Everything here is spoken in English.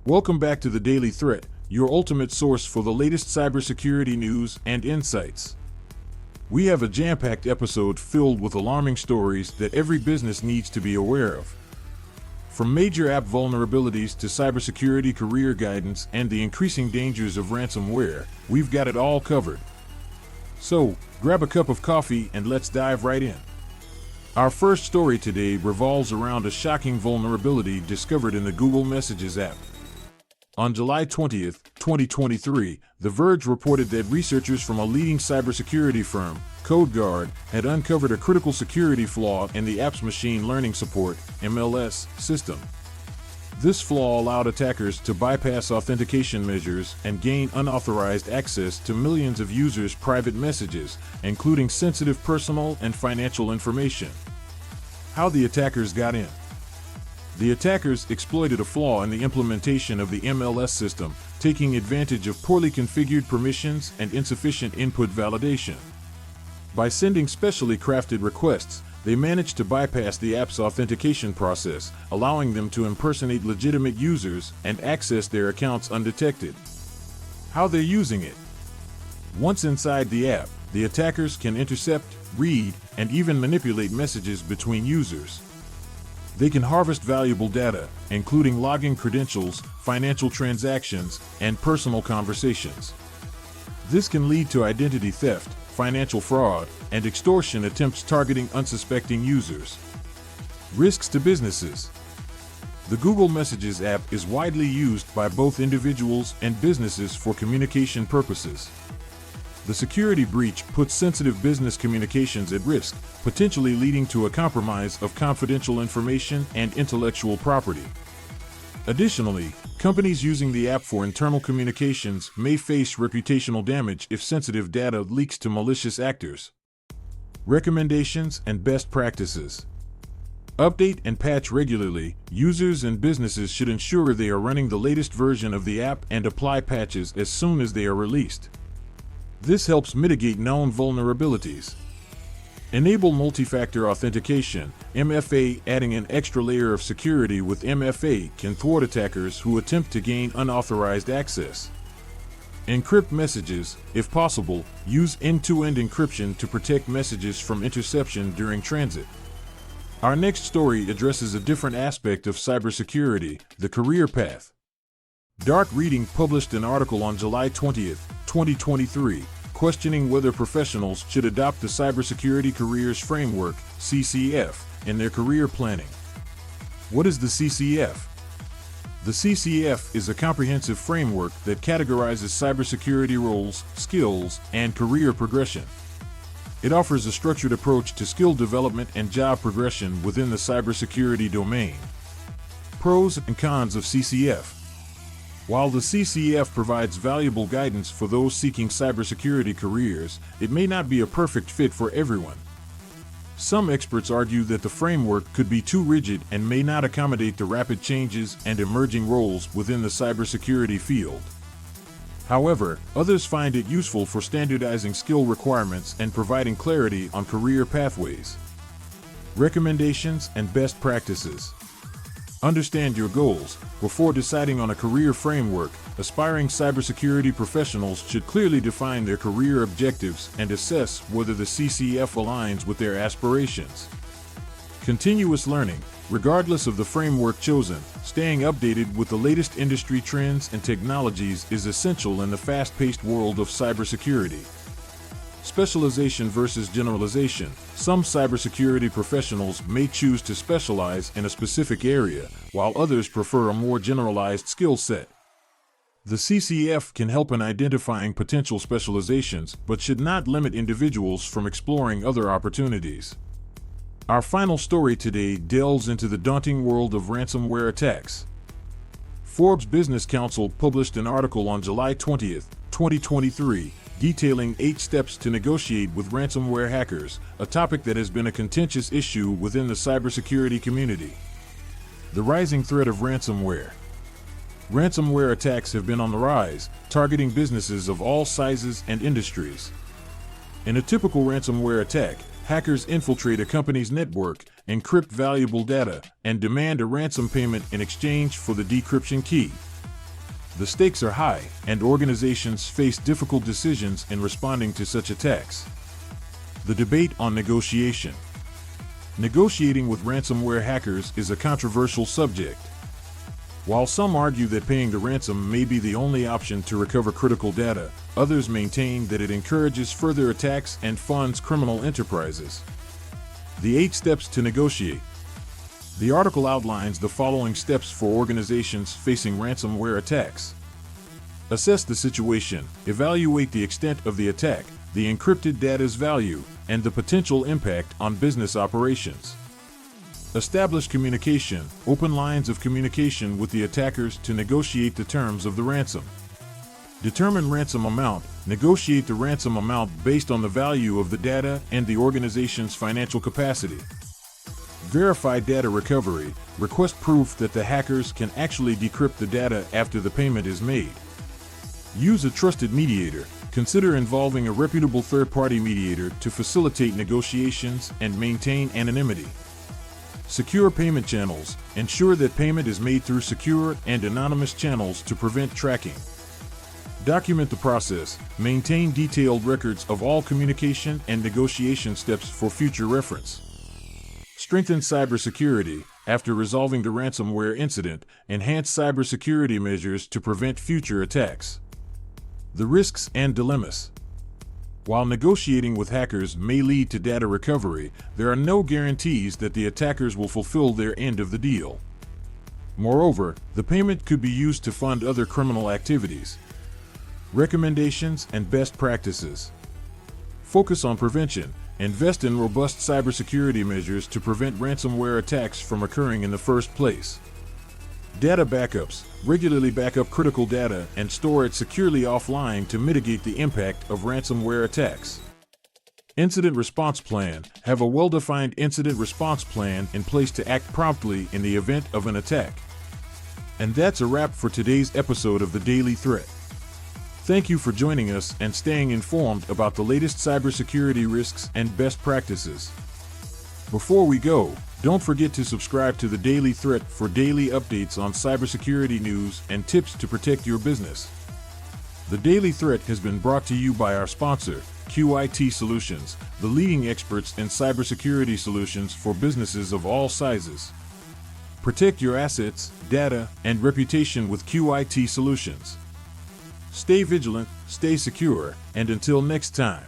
Welcome back to the Daily Threat, your ultimate source for the latest cybersecurity news and insights. We have a jam-packed episode filled with alarming stories that every business needs to be aware of. From major app vulnerabilities to cybersecurity career guidance and the increasing dangers of ransomware, we've got it all covered. So, grab a cup of coffee and let's dive right in. Our first story today revolves around a shocking vulnerability discovered in the Google Messages app. On July 20th, 2023, The Verge reported that researchers from a leading cybersecurity firm, CodeGuard, had uncovered a critical security flaw in the app's machine learning support (MLS) system. This flaw allowed attackers to bypass authentication measures and gain unauthorized access to millions of users' private messages, including sensitive personal and financial information. How the attackers got in. The attackers exploited a flaw in the implementation of the MLS system, taking advantage of poorly configured permissions and insufficient input validation. By sending specially crafted requests, they managed to bypass the app's authentication process, allowing them to impersonate legitimate users and access their accounts undetected. How they're using it. Once inside the app, the attackers can intercept, read, and even manipulate messages between users. They can harvest valuable data, including login credentials, financial transactions, and personal conversations. This can lead to identity theft, financial fraud, and extortion attempts targeting unsuspecting users. Risks to businesses. The Google Messages app is widely used by both individuals and businesses for communication purposes. The security breach puts sensitive business communications at risk, potentially leading to a compromise of confidential information and intellectual property. Additionally, companies using the app for internal communications may face reputational damage if sensitive data leaks to malicious actors. Recommendations and best practices. Update and patch regularly. Users and businesses should ensure they are running the latest version of the app and apply patches as soon as they are released. This helps mitigate known vulnerabilities. Enable multi-factor authentication, MFA. Adding an extra layer of security with MFA can thwart attackers who attempt to gain unauthorized access. Encrypt messages. If possible, use end-to-end encryption to protect messages from interception during transit. Our next story addresses a different aspect of cybersecurity, the career path. Dark Reading published an article on July 20th, 2023, questioning whether professionals should adopt the Cybersecurity Careers Framework, CCF, in their career planning. What is the CCF? The CCF is a comprehensive framework that categorizes cybersecurity roles, skills, and career progression. It offers a structured approach to skill development and job progression within the cybersecurity domain. Pros and cons of CCF. While the CCF provides valuable guidance for those seeking cybersecurity careers, it may not be a perfect fit for everyone. Some experts argue that the framework could be too rigid and may not accommodate the rapid changes and emerging roles within the cybersecurity field. However, others find it useful for standardizing skill requirements and providing clarity on career pathways. Recommendations and best practices. Understand your goals. Before deciding on a career framework, aspiring cybersecurity professionals should clearly define their career objectives and assess whether the CCF aligns with their aspirations. Continuous learning. Regardless of the framework chosen, staying updated with the latest industry trends and technologies is essential in the fast-paced world of cybersecurity. Specialization versus generalization. Some cybersecurity professionals may choose to specialize in a specific area, while others prefer a more generalized skill set. The CCF can help in identifying potential specializations, but should not limit individuals from exploring other opportunities. Our final story today delves into the daunting world of ransomware attacks. Forbes Business Council published an article on July 20th, 2023, detailing 8 steps to negotiate with ransomware hackers, a topic that has been a contentious issue within the cybersecurity community. The rising threat of ransomware. Ransomware attacks have been on the rise, targeting businesses of all sizes and industries. In a typical ransomware attack, hackers infiltrate a company's network, encrypt valuable data, and demand a ransom payment in exchange for the decryption key. The stakes are high, and organizations face difficult decisions in responding to such attacks. The debate on negotiation. Negotiating with ransomware hackers is a controversial subject. While some argue that paying the ransom may be the only option to recover critical data, others maintain that it encourages further attacks and funds criminal enterprises. The 8 steps to negotiate. The article outlines the following steps for organizations facing ransomware attacks. Assess the situation, evaluate the extent of the attack, the encrypted data's value, and the potential impact on business operations. Establish communication, open lines of communication with the attackers to negotiate the terms of the ransom. Determine ransom amount, negotiate the ransom amount based on the value of the data and the organization's financial capacity. Verify data recovery, request proof that the hackers can actually decrypt the data after the payment is made. Use a trusted mediator, consider involving a reputable third-party mediator to facilitate negotiations and maintain anonymity. Secure payment channels, ensure that payment is made through secure and anonymous channels to prevent tracking. Document the process, maintain detailed records of all communication and negotiation steps for future reference. Strengthen cybersecurity. After resolving the ransomware incident, enhance cybersecurity measures to prevent future attacks. The risks and dilemmas. While negotiating with hackers may lead to data recovery, there are no guarantees that the attackers will fulfill their end of the deal. Moreover, the payment could be used to fund other criminal activities. Recommendations and best practices. Focus on prevention. Invest in robust cybersecurity measures to prevent ransomware attacks from occurring in the first place. Data backups. Regularly back up critical data and store it securely offline to mitigate the impact of ransomware attacks. Incident response plan. Have a well-defined incident response plan in place to act promptly in the event of an attack. And that's a wrap for today's episode of The Daily Threat. Thank you for joining us and staying informed about the latest cybersecurity risks and best practices. Before we go, don't forget to subscribe to The Daily Threat for daily updates on cybersecurity news and tips to protect your business. The Daily Threat has been brought to you by our sponsor, QIT Solutions, the leading experts in cybersecurity solutions for businesses of all sizes. Protect your assets, data, and reputation with QIT Solutions. Stay vigilant, stay secure, and until next time.